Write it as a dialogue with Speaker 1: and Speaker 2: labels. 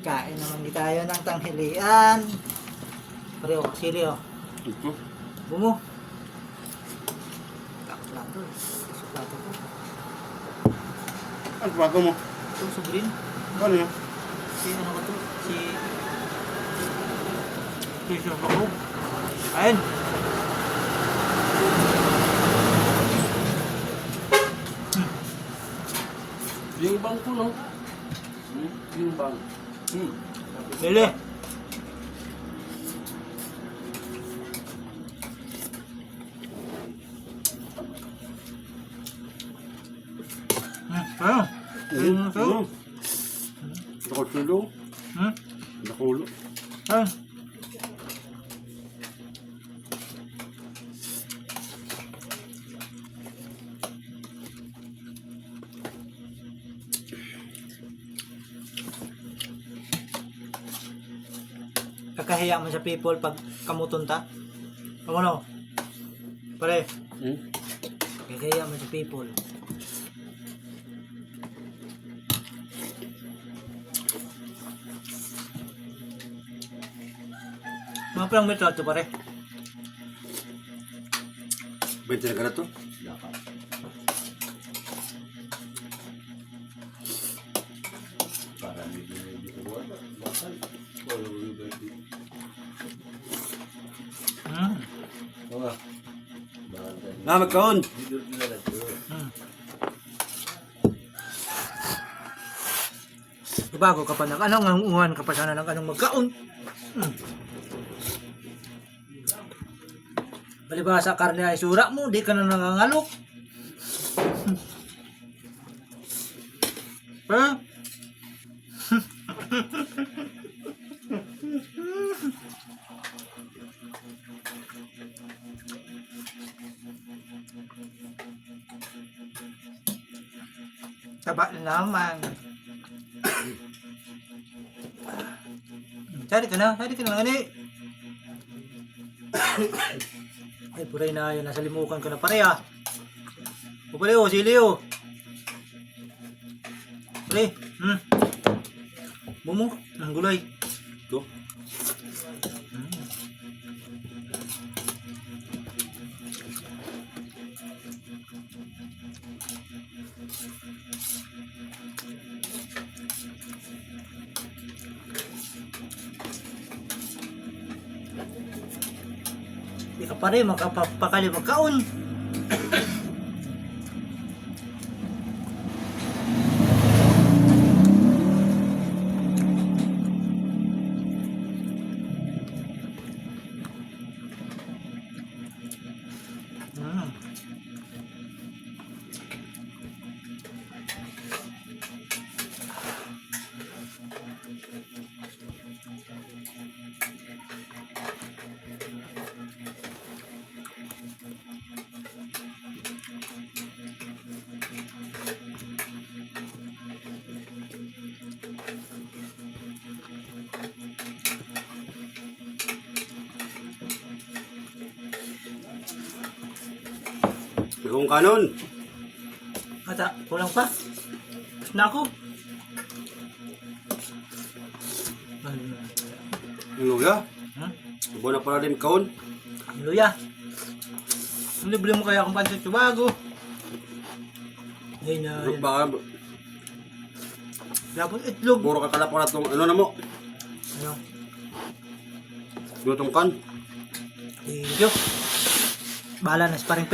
Speaker 1: Kain naman tayo ng tanghalian. Pare, oh, sili, oh.
Speaker 2: Ito.
Speaker 1: Bumo. Plato. Plato ko.
Speaker 2: Ano bago mo?
Speaker 1: Ito, subrin.
Speaker 2: Ano yun?
Speaker 1: Si ano ba to? Si Shabako. Ayun.
Speaker 2: Yung bang ko, no? Yung bang.
Speaker 1: Lili. Ayun. Ayun na ito.
Speaker 2: Nakulo. Nakulo.
Speaker 1: Ayun. Kakahiya mo sa people pag kamutunta. Ano? Pare, kakahiya mo sa people. Mga palang metro ito pare.
Speaker 2: 20 na ka na to? Na, magkaon!
Speaker 1: Bago ka pa ng anong anguhan ka pa sana ng anong magkaon. Palibasa karne ay sura mo, di ka na nangangalok. Ha? Taba naman. Cari ka na gani. Ay, puray na yun, nasa limukan ko na pare ah. O pare o, sili o. Pare, bumo, ang gulay.
Speaker 2: Ito?
Speaker 1: Di ka pare, makapakali magkaon.
Speaker 2: Kung kanon!
Speaker 1: Ata, kulang pa. Na ako.
Speaker 2: Yung luya? Buwan na pala din kaon.
Speaker 1: Luya. Libre mo kaya akong pansit bago. Ay na.
Speaker 2: Ruk ba ka?
Speaker 1: Labot itlog.
Speaker 2: Puro kakalaparat ng ano na mo?
Speaker 1: Ano?
Speaker 2: Lutong kan?
Speaker 1: Thank you. Bahala na sa paring